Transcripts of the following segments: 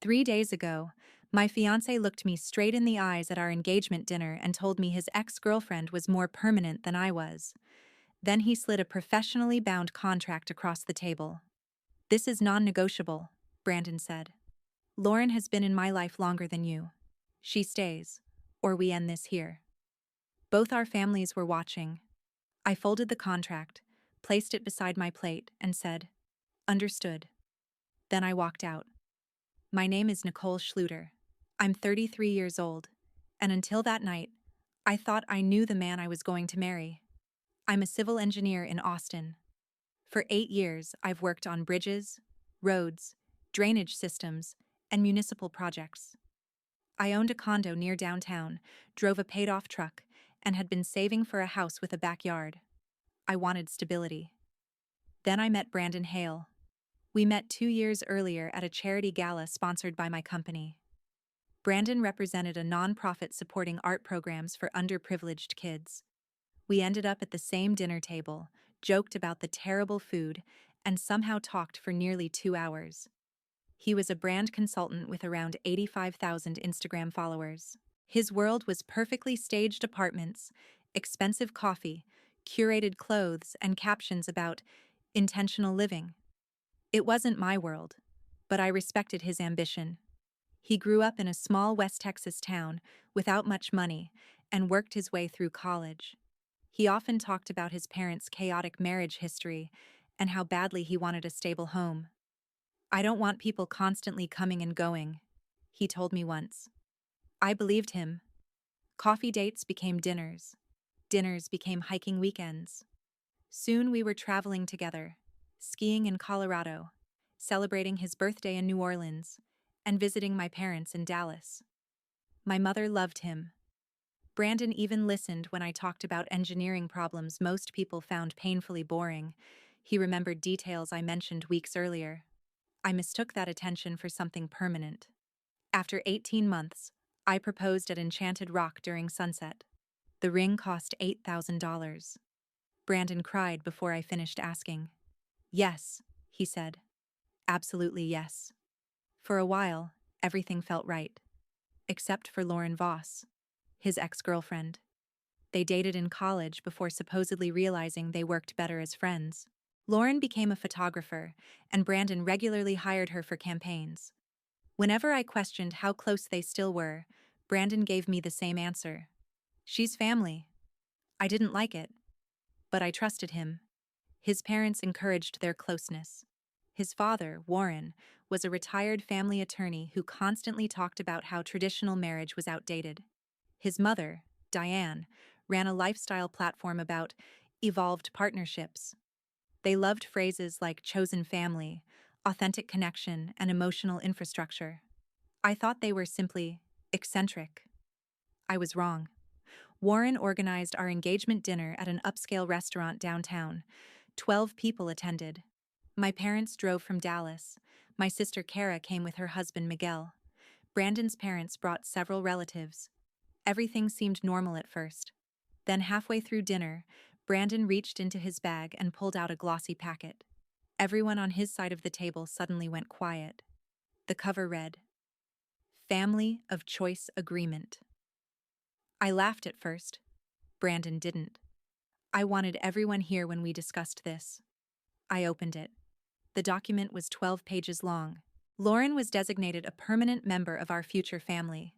3 days ago, my fiancé looked me straight in the eyes at our engagement dinner and told me his ex-girlfriend was more permanent than I was. Then he slid a professionally bound contract across the table. "This is non-negotiable," Brandon said. "Lauren has been in my life longer than you. She stays, or we end this here." Both our families were watching. I folded the contract, placed it beside my plate, and said, "Understood." Then I walked out. My name is Nicole Schluter. I'm 33 years old, and until that night, I thought I knew the man I was going to marry. I'm a civil engineer in Austin. For 8 years, I've worked on bridges, roads, drainage systems, and municipal projects. I owned a condo near downtown, drove a paid-off truck, and had been saving for a house with a backyard. I wanted stability. Then I met Brandon Hale. We met 2 years earlier at a charity gala sponsored by my company. Brandon represented a nonprofit supporting art programs for underprivileged kids. We ended up at the same dinner table, joked about the terrible food, and somehow talked for nearly 2 hours. He was a brand consultant with around 85,000 Instagram followers. His world was perfectly staged apartments, expensive coffee, curated clothes, and captions about intentional living. It wasn't my world, but I respected his ambition. He grew up in a small West Texas town without much money and worked his way through college. He often talked about his parents' chaotic marriage history and how badly he wanted a stable home. "I don't want people constantly coming and going," he told me once. I believed him. Coffee dates became dinners. Dinners became hiking weekends. Soon we were traveling together, skiing in Colorado, celebrating his birthday in New Orleans, and visiting my parents in Dallas. My mother loved him. Brandon even listened when I talked about engineering problems most people found painfully boring. He remembered details I mentioned weeks earlier. I mistook that attention for something permanent. After 18 months, I proposed at Enchanted Rock during sunset. The ring cost $8,000. Brandon cried before I finished asking. "Yes," he said. "Absolutely yes." For a while, everything felt right. Except for Lauren Voss, his ex-girlfriend. They dated in college before supposedly realizing they worked better as friends. Lauren became a photographer, and Brandon regularly hired her for campaigns. Whenever I questioned how close they still were, Brandon gave me the same answer. "She's family." I didn't like it, but I trusted him. His parents encouraged their closeness. His father, Warren, was a retired family attorney who constantly talked about how traditional marriage was outdated. His mother, Diane, ran a lifestyle platform about evolved partnerships. They loved phrases like chosen family, authentic connection, and emotional infrastructure. I thought they were simply eccentric. I was wrong. Warren organized our engagement dinner at an upscale restaurant downtown. 12 people attended. My parents drove from Dallas. My sister Kara came with her husband Miguel. Brandon's parents brought several relatives. Everything seemed normal at first. Then halfway through dinner, Brandon reached into his bag and pulled out a glossy packet. Everyone on his side of the table suddenly went quiet. The cover read, "Family of Choice Agreement." I laughed at first. Brandon didn't. I wanted everyone here when we discussed this. I opened it. The document was 12 pages long. Lauren was designated a permanent member of our future family.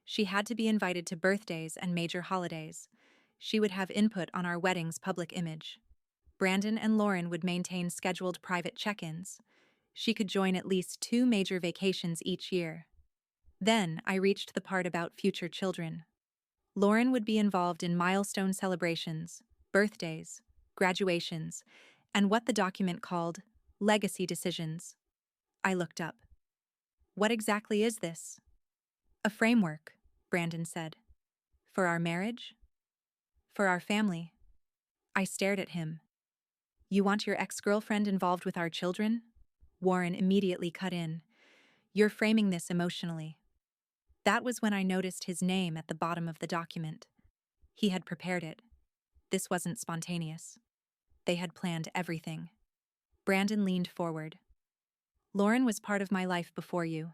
She had to be invited to birthdays and major holidays. She would have input on our wedding's public image. Brandon and Lauren would maintain scheduled private check-ins. She could join at least 2 major vacations each year. Then I reached the part about future children. Lauren would be involved in milestone celebrations, birthdays, graduations, and what the document called legacy decisions. I looked up. "What exactly is this?" "A framework," Brandon said. "For our marriage?" "For our family." I stared at him. "You want your ex-girlfriend involved with our children?" Warren immediately cut in. "You're framing this emotionally." That was when I noticed his name at the bottom of the document. He had prepared it. This wasn't spontaneous. They had planned everything. Brandon leaned forward. "Lauren was part of my life before you.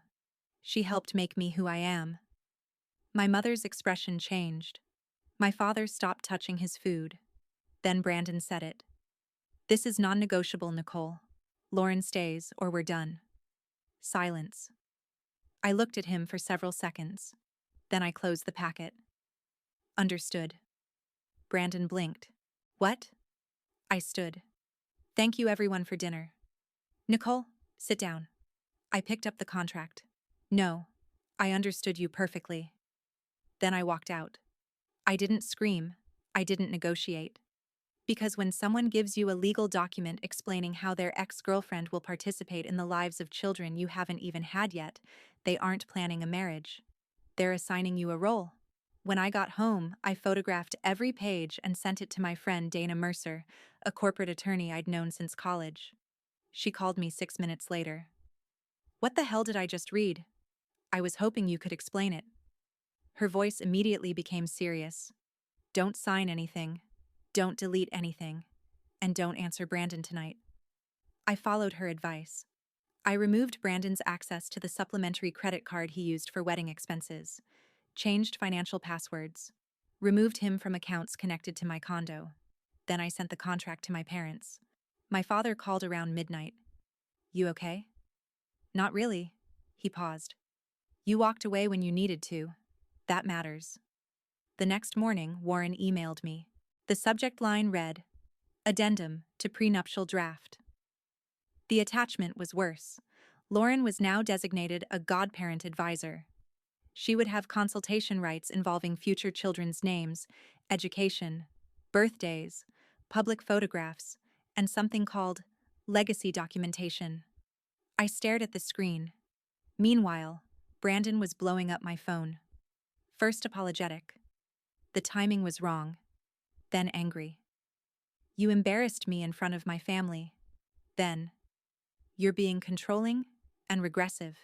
She helped make me who I am. My mother's expression changed. My father stopped touching his food. Then Brandon said it. This is non-negotiable, Nicole. Lauren stays or we're done. Silence. I looked at him for several seconds. Then I closed the packet. Understood. Brandon blinked. What? I stood. Thank you everyone for dinner. Nicole, sit down. I picked up the contract. No, I understood you perfectly. Then I walked out. I didn't scream. I didn't negotiate. Because when someone gives you a legal document explaining how their ex-girlfriend will participate in the lives of children you haven't even had yet, they aren't planning a marriage. They're assigning you a role. When I got home, I photographed every page and sent it to my friend Dana Mercer, a corporate attorney I'd known since college. She called me 6 minutes later. What the hell did I just read? I was hoping you could explain it. Her voice immediately became serious. Don't sign anything. Don't delete anything. And don't answer Brandon tonight. I followed her advice. I removed Brandon's access to the supplementary credit card he used for wedding expenses, changed financial passwords, removed him from accounts connected to my condo. Then I sent the contract to my parents. My father called around midnight. You okay? Not really. He paused. You walked away when you needed to. That matters. The next morning, Warren emailed me. The subject line read, Addendum to prenuptial draft. The attachment was worse. Lauren was now designated a godparent advisor. She would have consultation rights involving future children's names, education, birthdays, public photographs, and something called legacy documentation. I stared at the screen. Meanwhile, Brandon was blowing up my phone. First apologetic. The timing was wrong. Then angry. You embarrassed me in front of my family. Then, you're being controlling and regressive.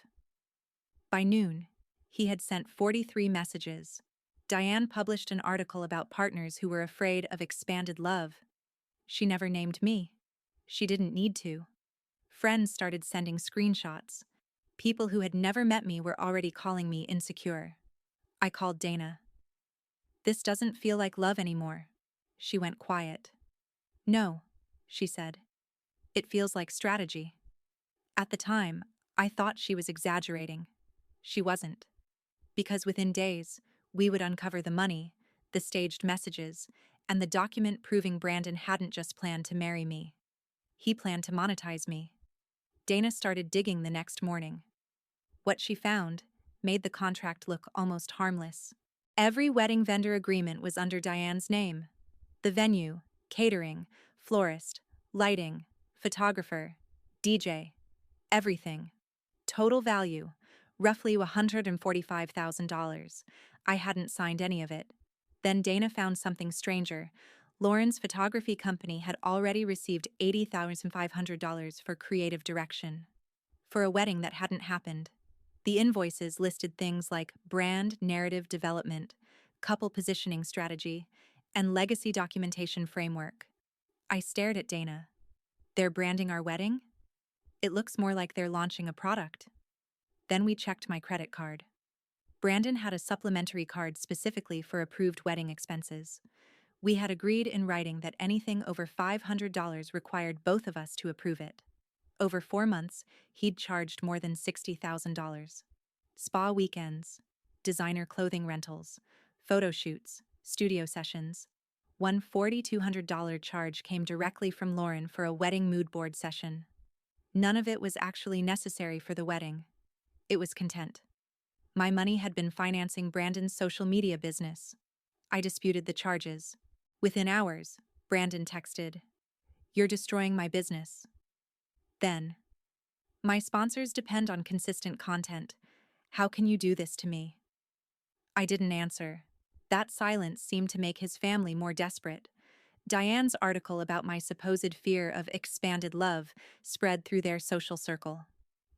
By noon, he had sent 43 messages. Diane published an article about partners who were afraid of expanded love. She never named me. She didn't need to. Friends started sending screenshots. People who had never met me were already calling me insecure. I called Dana. This doesn't feel like love anymore. She went quiet. No, she said. It feels like strategy. At the time, I thought she was exaggerating. She wasn't. Because within days, we would uncover the money, the staged messages, and the document proving Brandon hadn't just planned to marry me. He planned to monetize me. Dana started digging the next morning. What she found made the contract look almost harmless. Every wedding vendor agreement was under Diane's name. The venue, catering, florist, lighting, photographer, DJ, everything. Total value, roughly $145,000. I hadn't signed any of it. Then Dana found something stranger. Lauren's photography company had already received $80,500 for creative direction. For a wedding that hadn't happened. The invoices listed things like brand narrative development, couple positioning strategy, and legacy documentation framework. I stared at Dana. They're branding our wedding? It looks more like they're launching a product. Then we checked my credit card. Brandon had a supplementary card specifically for approved wedding expenses. We had agreed in writing that anything over $500 required both of us to approve it. Over 4 months, he'd charged more than $60,000. Spa weekends, designer clothing rentals, photo shoots, studio sessions. One $4,200 charge came directly from Lauren for a wedding mood board session. None of it was actually necessary for the wedding. It was content. My money had been financing Brandon's social media business. I disputed the charges. Within hours, Brandon texted, "You're destroying my business." Then, "My sponsors depend on consistent content. How can you do this to me?" I didn't answer. That silence seemed to make his family more desperate. Diane's article about my supposed fear of expanded love spread through their social circle.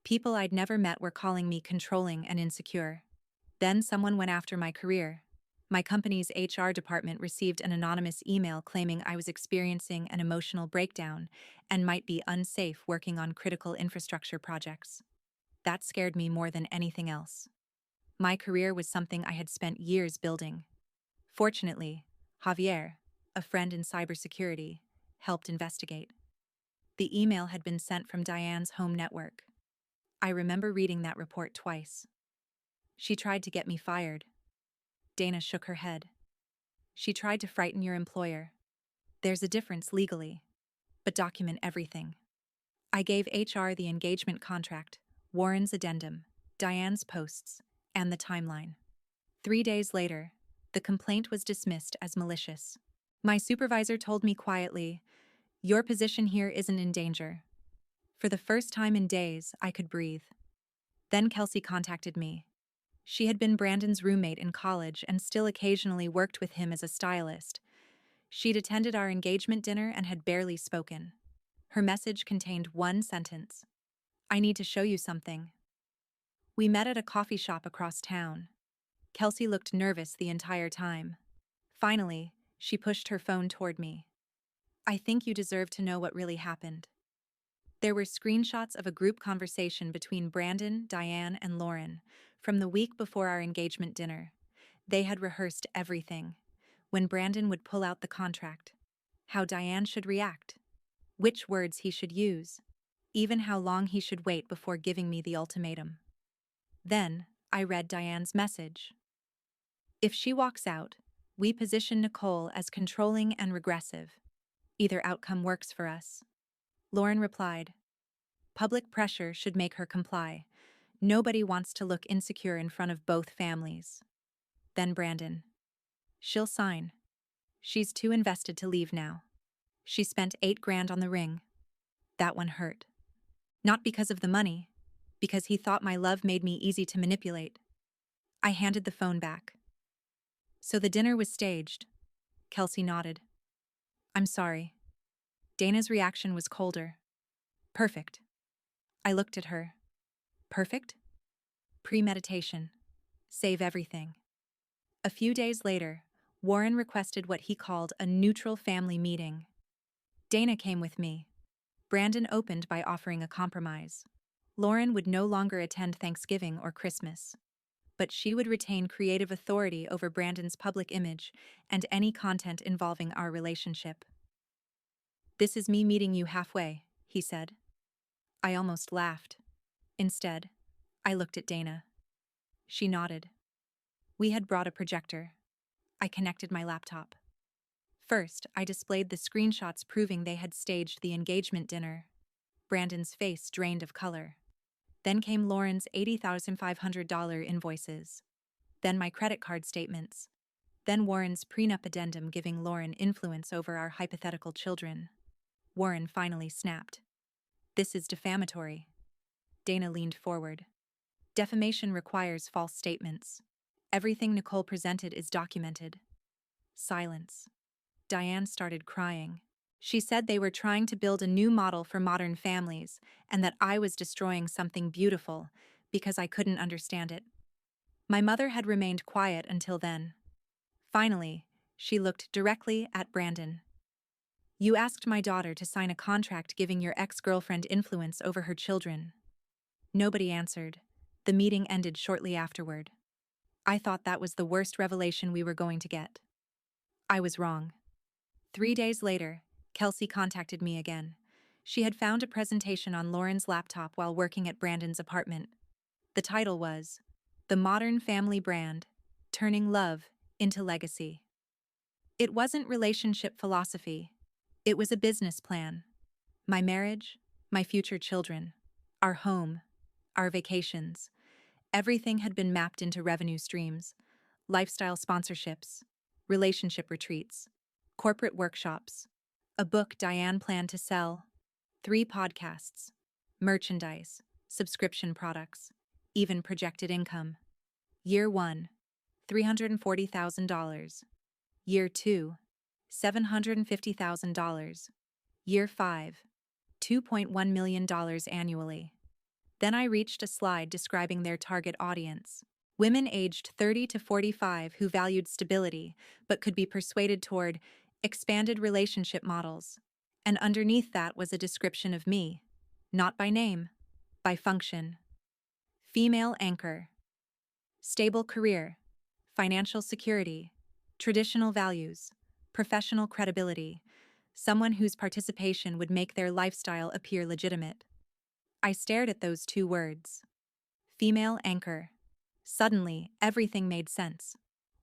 People I'd never met were calling me controlling and insecure. Then someone went after my career. My company's HR department received an anonymous email claiming I was experiencing an emotional breakdown and might be unsafe working on critical infrastructure projects. That scared me more than anything else. My career was something I had spent years building. Fortunately, Javier, a friend in cybersecurity, helped investigate. The email had been sent from Diane's home network. I remember reading that report twice. She tried to get me fired. Dana shook her head. She tried to frighten your employer. There's a difference legally, but document everything. I gave HR the engagement contract, Warren's addendum, Diane's posts, and the timeline. 3 days later, the complaint was dismissed as malicious. My supervisor told me quietly, "Your position here isn't in danger." For the first time in days, I could breathe. Then Kelsey contacted me. She had been Brandon's roommate in college and still occasionally worked with him as a stylist. She'd attended our engagement dinner and had barely spoken. Her message contained one sentence: "I need to show you something." We met at a coffee shop across town. Kelsey looked nervous the entire time. Finally, she pushed her phone toward me. "I think you deserve to know what really happened." There were screenshots of a group conversation between Brandon, Diane, and Lauren from the week before our engagement dinner. They had rehearsed everything: when Brandon would pull out the contract, how Diane should react, which words he should use, even how long he should wait before giving me the ultimatum. Then, I read Diane's message. "If she walks out, we position Nicole as controlling and regressive. Either outcome works for us." Lauren replied, "Public pressure should make her comply. Nobody wants to look insecure in front of both families." Then Brandon, "She'll sign. She's too invested to leave now. She spent $8,000 on the ring." That one hurt. Not because of the money, because he thought my love made me easy to manipulate. I handed the phone back. "So the dinner was staged." Kelsey nodded. "I'm sorry." Dana's reaction was colder. "Perfect." I looked at her. "Perfect?" "Premeditation. Save everything." A few days later, Warren requested what he called a neutral family meeting. Dana came with me. Brandon opened by offering a compromise. Lauren would no longer attend Thanksgiving or Christmas, but she would retain creative authority over Brandon's public image and any content involving our relationship. "This is me meeting you halfway," he said. I almost laughed. Instead, I looked at Dana. She nodded. We had brought a projector. I connected my laptop. First, I displayed the screenshots proving they had staged the engagement dinner. Brandon's face drained of color. Then came Lauren's $80,500 invoices. Then my credit card statements. Then Warren's prenup addendum giving Lauren influence over our hypothetical children. Warren finally snapped. "This is defamatory." Dana leaned forward. "Defamation requires false statements. Everything Nicole presented is documented." Silence. Diane started crying. She said they were trying to build a new model for modern families and that I was destroying something beautiful because I couldn't understand it. My mother had remained quiet until then. Finally, she looked directly at Brandon. "You asked my daughter to sign a contract giving your ex-girlfriend influence over her children." Nobody answered. The meeting ended shortly afterward. I thought that was the worst revelation we were going to get. I was wrong. 3 days later, Kelsey contacted me again. She had found a presentation on Lauren's laptop while working at Brandon's apartment. The title was "The Modern Family Brand: Turning Love into Legacy." It wasn't relationship philosophy. It was a business plan. My marriage, my future children, our home, our vacations. Everything had been mapped into revenue streams: lifestyle sponsorships, relationship retreats, corporate workshops, a book Diane planned to sell, 3 podcasts, merchandise, subscription products, even projected income. Year 1, $340,000. Year 2, $750,000. Year 5, $2.1 million annually. Then I reached a slide describing their target audience: women aged 30 to 45 who valued stability but could be persuaded toward expanded relationship models. And underneath that was a description of me, not by name, by function. Female anchor. Stable career. Financial security. Traditional values. Professional credibility. Someone whose participation would make their lifestyle appear legitimate. I stared at those two words. Female anchor. Suddenly, everything made sense.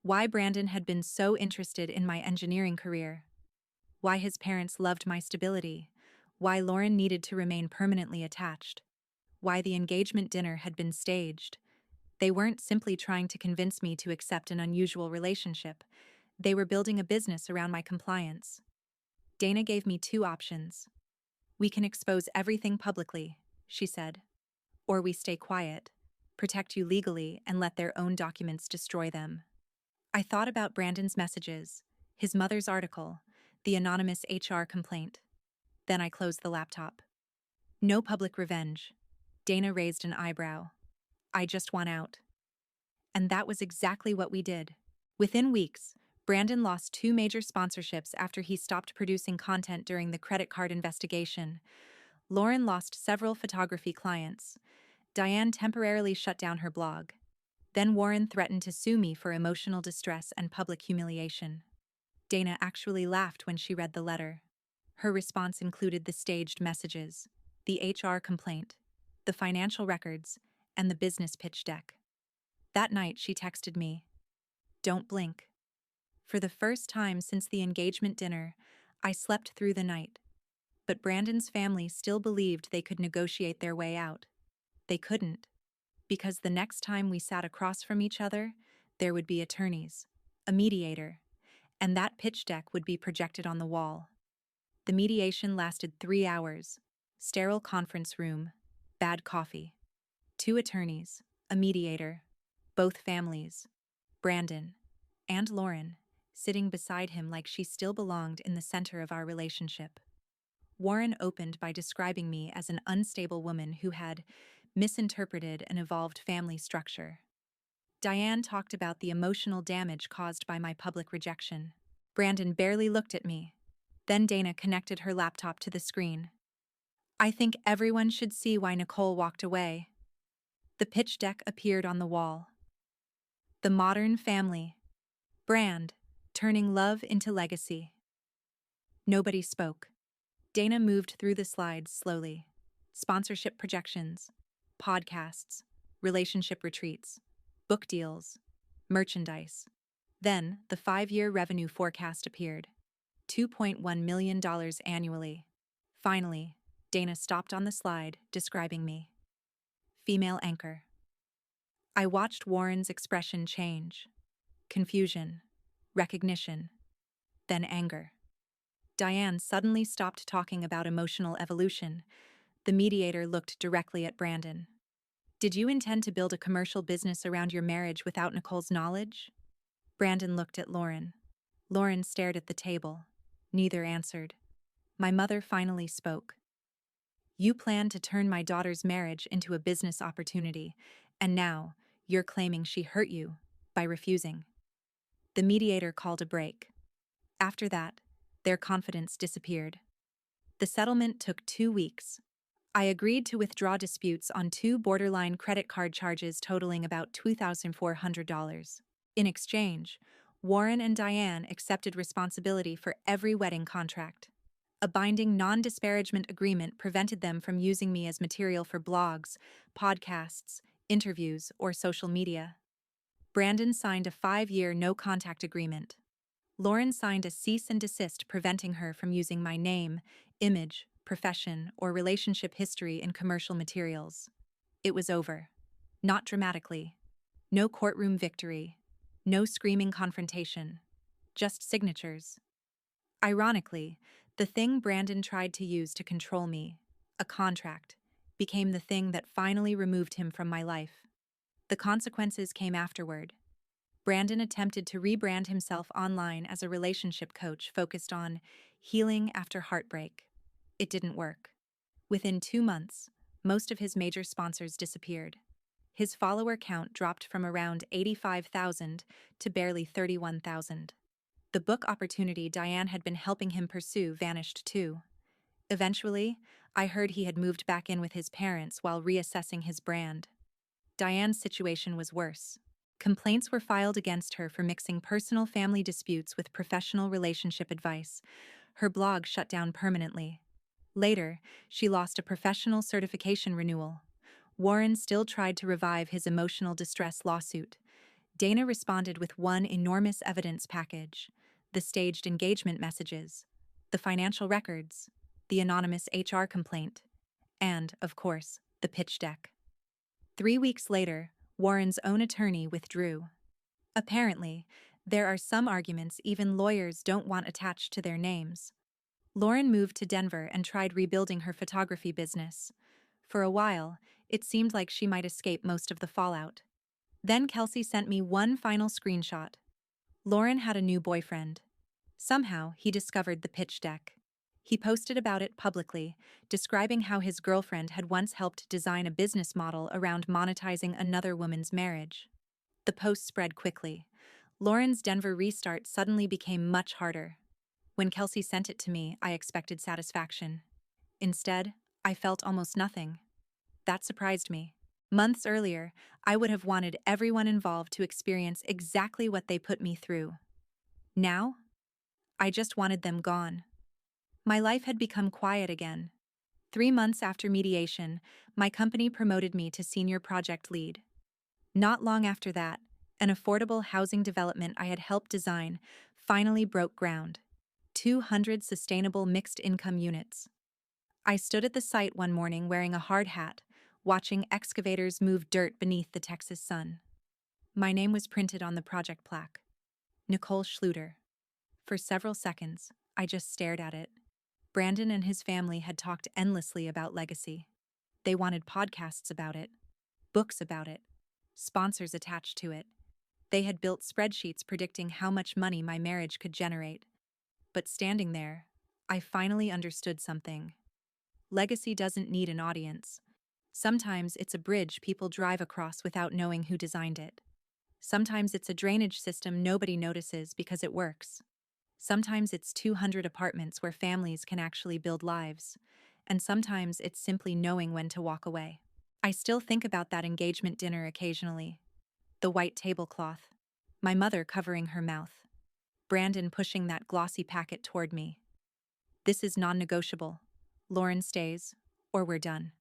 Why Brandon had been so interested in my engineering career. Why his parents loved my stability. Why Lauren needed to remain permanently attached. Why the engagement dinner had been staged. They weren't simply trying to convince me to accept an unusual relationship. They were building a business around my compliance. Dana gave me two options. We can expose everything publicly, she said. Or we stay quiet, protect you legally, and let their own documents destroy them. I thought about Brandon's messages, his mother's article, the anonymous HR complaint. Then I closed the laptop. No public revenge. Dana raised an eyebrow. I just want out. And that was exactly what we did. Within weeks, Brandon lost two major sponsorships after he stopped producing content during the credit card investigation. Lauren lost several photography clients. Diane temporarily shut down her blog. Then Warren threatened to sue me for emotional distress and public humiliation. Dana actually laughed when she read the letter. Her response included the staged messages, the HR complaint, the financial records, and the business pitch deck. That night, she texted me, "Don't blink." For the first time since the engagement dinner, I slept through the night. But Brandon's family still believed they could negotiate their way out. They couldn't, because the next time we sat across from each other, there would be attorneys, a mediator, and that pitch deck would be projected on the wall. The mediation lasted 3 hours. Sterile conference room, bad coffee. 2 attorneys, a mediator, both families, Brandon and Lauren, sitting beside him like she still belonged in the center of our relationship. Warren opened by describing me as an unstable woman who had misinterpreted an evolved family structure. Diane talked about the emotional damage caused by my public rejection. Brandon barely looked at me. Then Dana connected her laptop to the screen. I think everyone should see why Nicole walked away. The pitch deck appeared on the wall. The Modern Family. Brand, turning love into legacy. Nobody spoke. Dana moved through the slides slowly. Sponsorship projections, podcasts, relationship retreats, book deals, merchandise. Then the 5-year revenue forecast appeared. $2.1 million annually. Finally, Dana stopped on the slide, describing me. Female anchor. I watched Warren's expression change. Confusion, recognition, then anger. Diane suddenly stopped talking about emotional evolution. The mediator looked directly at Brandon. Did you intend to build a commercial business around your marriage without Nicole's knowledge? Brandon looked at Lauren. Lauren stared at the table. Neither answered. My mother finally spoke. You planned to turn my daughter's marriage into a business opportunity, and now you're claiming she hurt you by refusing. The mediator called a break. After that, their confidence disappeared. The settlement took 2 weeks. I agreed to withdraw disputes on 2 borderline credit card charges totaling about $2,400. In exchange, Warren and Diane accepted responsibility for every wedding contract. A binding non-disparagement agreement prevented them from using me as material for blogs, podcasts, interviews, or social media. Brandon signed a 5-year no-contact agreement. Lauren signed a cease and desist preventing her from using my name, image, profession, or relationship history in commercial materials. It was over. Not dramatically. No courtroom victory. No screaming confrontation. Just signatures. Ironically, the thing Brandon tried to use to control me, a contract, became the thing that finally removed him from my life. The consequences came afterward. Brandon attempted to rebrand himself online as a relationship coach focused on healing after heartbreak. It didn't work. Within 2 months, most of his major sponsors disappeared. His follower count dropped from around 85,000 to barely 31,000. The book opportunity Diane had been helping him pursue vanished too. Eventually, I heard he had moved back in with his parents while reassessing his brand. Diane's situation was worse. Complaints were filed against her for mixing personal family disputes with professional relationship advice. Her blog shut down permanently. Later, she lost a professional certification renewal. Warren still tried to revive his emotional distress lawsuit. Dana responded with one enormous evidence package: the staged engagement messages, the financial records, the anonymous HR complaint, and, of course, the pitch deck. 3 weeks later, Warren's own attorney withdrew. Apparently, there are some arguments even lawyers don't want attached to their names. Lauren moved to Denver and tried rebuilding her photography business. For a while, it seemed like she might escape most of the fallout. Then Kelsey sent me one final screenshot. Lauren had a new boyfriend. Somehow, he discovered the pitch deck. He posted about it publicly, describing how his girlfriend had once helped design a business model around monetizing another woman's marriage. The post spread quickly. Lauren's Denver restart suddenly became much harder. When Kelsey sent it to me, I expected satisfaction. Instead, I felt almost nothing. That surprised me. Months earlier, I would have wanted everyone involved to experience exactly what they put me through. Now, I just wanted them gone. My life had become quiet again. 3 months after mediation, my company promoted me to senior project lead. Not long after that, an affordable housing development I had helped design finally broke ground. 200 sustainable mixed-income units. I stood at the site one morning wearing a hard hat, watching excavators move dirt beneath the Texas sun. My name was printed on the project plaque: Nicole Schluter. For several seconds, I just stared at it. Brandon and his family had talked endlessly about legacy. They wanted podcasts about it, books about it, sponsors attached to it. They had built spreadsheets predicting how much money my marriage could generate. But standing there, I finally understood something. Legacy doesn't need an audience. Sometimes it's a bridge people drive across without knowing who designed it. Sometimes it's a drainage system nobody notices because it works. Sometimes it's 200 apartments where families can actually build lives. And sometimes it's simply knowing when to walk away. I still think about that engagement dinner occasionally. The white tablecloth, my mother covering her mouth, Brandon pushing that glossy packet toward me. This is non-negotiable. Lauren stays, or we're done.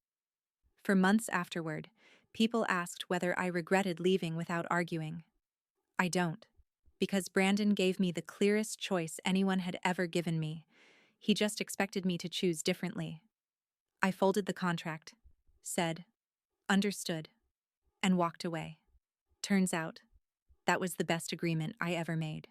For months afterward, people asked whether I regretted leaving without arguing. I don't, because Brandon gave me the clearest choice anyone had ever given me. He just expected me to choose differently. I folded the contract, said, "Understood," and walked away. Turns out, that was the best agreement I ever made.